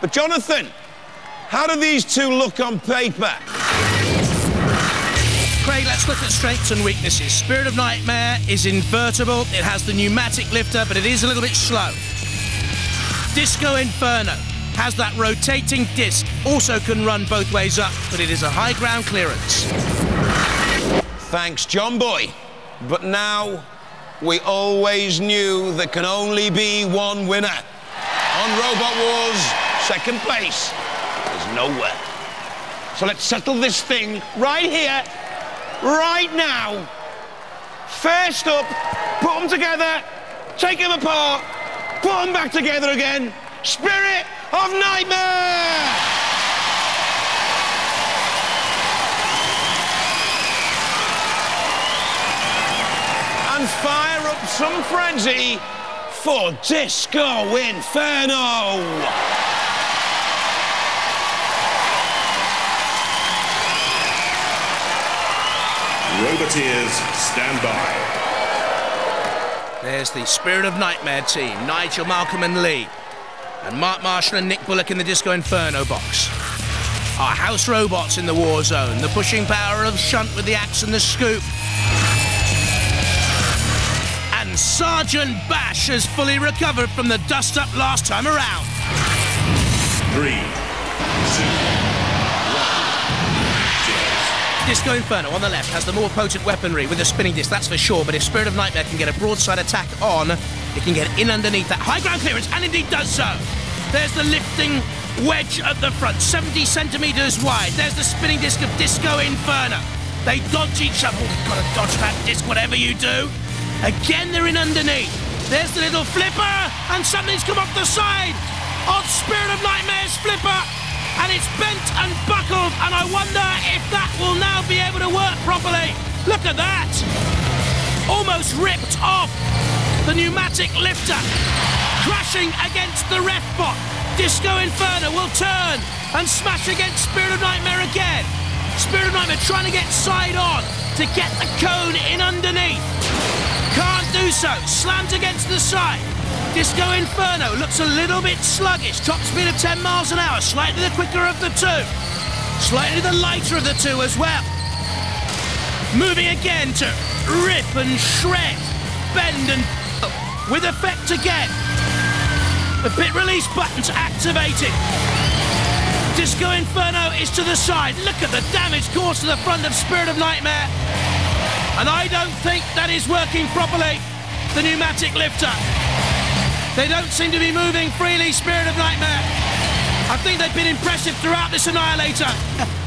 But Jonathan, how do these two look on paper? Craig, let's look at strengths and weaknesses. Spirit of Knightmare is invertible. It has the pneumatic lifter, but it is a little bit slow. Disc-O-Inferno has that rotating disc, also can run both ways up, but it is a high ground clearance. Thanks, John Boy. But now, we always knew there can only be one winner. On Robot Wars, second place is nowhere. So let's settle this thing right here, right now. First up, put them together, take them apart, put them back together again. Spirit of Knightmare! And fire up some frenzy for Disc-O-Inferno! Roboteers, stand by. There's the Spirit of Knightmare team, Nigel, Malcolm and Lee. And Mark Marshall and Nick Bullock in the Disc-O-Inferno box. Our house robots in the war zone, the pushing power of Shunt with the axe and the scoop. And Sergeant Bash has fully recovered from the dust-up last time around. 3, 2, 1, Disc-O-Inferno on the left has the more potent weaponry with the spinning disc, that's for sure, but if Spirit of Knightmare can get a broadside attack on, it can get in underneath that high ground clearance, and indeed does so. There's the lifting wedge at the front, 70 centimetres wide. There's the spinning disc of Disc-O-Inferno. They dodge each other. Oh, we've got to dodge that disc, whatever you do. Again, they're in underneath. There's the little flipper, and something's come off the side of Spirit of Knightmare's flipper, and it's bent and buckled, and I wonder if that will now be able to work properly. Look at that. Almost ripped off the pneumatic lifter, crashing against the ref bot. Disc-O-Inferno will turn and smash against Spirit of Knightmare again. Spirit of Knightmare trying to get side on to get the cone in underneath. Can't do so, slams against the side. Disc-O-Inferno looks a little bit sluggish, top speed of 10 miles an hour, slightly the quicker of the two, slightly the lighter of the two as well. Moving again to rip and shred, bend and with effect again. The pit release button's activated. Disc-O-Inferno is to the side. Look at the damage caused to the front of Spirit of Knightmare. And I don't think that is working properly. The pneumatic lifter. They don't seem to be moving freely, Spirit of Knightmare. I think they've been impressive throughout this Annihilator.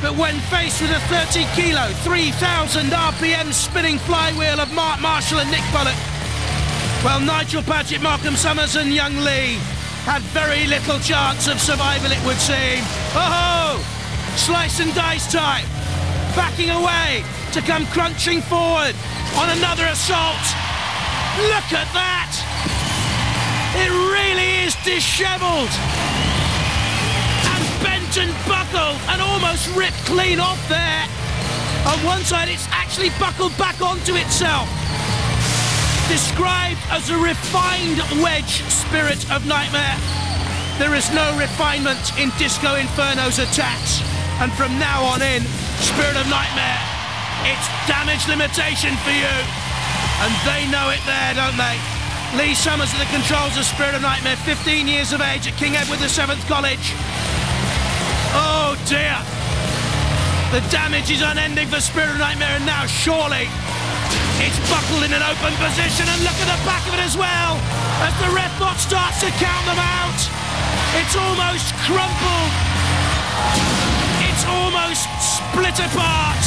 But when faced with a 30 kilo, 3,000 RPM spinning flywheel of Mark Marshall and Nick Bullock, well, Nigel Paget, Malcolm Summers and young Lee had very little chance of survival, it would seem. Oh, slice and dice time. Backing away to come crunching forward on another assault. Look at that. It really is dishevelled and bent and buckled and almost ripped clean off there. On one side, it's actually buckled back onto itself. Described as a refined wedge, Spirit of Knightmare. There is no refinement in Disc-O-Inferno's attacks. And from now on in, Spirit of Knightmare, it's damage limitation for you. And they know it there, don't they? Lee Summers at the controls of Spirit of Knightmare, 15 years of age at King Edward VII College. Oh dear. The damage is unending for Spirit of Knightmare, and now surely it's buckled in an open position, and look at the back of it as well as the ref bot starts to count them out. It's almost crumpled. It's almost split apart.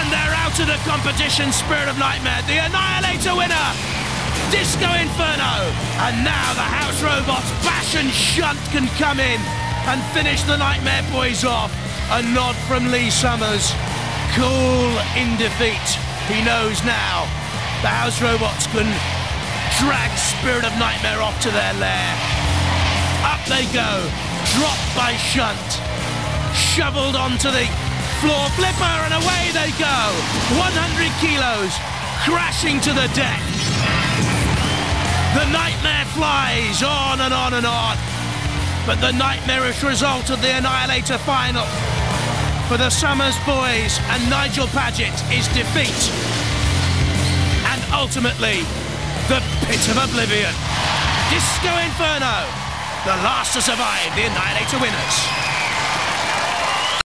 And they're out of the competition, Spirit of Knightmare. The Annihilator winner, Disc-O-Inferno. And now the house robots, Bash and Shunt, can come in and finish the Knightmare boys off. A nod from Lee Summers. Cool in defeat. He knows now the house robots can drag Spirit of Knightmare off to their lair. Up they go, dropped by Shunt, shoveled onto the floor flipper, and away they go. 100 kilos crashing to the deck. The Knightmare flies on and on and on. but the nightmarish result of the Annihilator final for the Summers boys and Nigel Paget is defeat. And ultimately, the pit of oblivion. Disc-O-Inferno, the last to survive the Annihilator winners.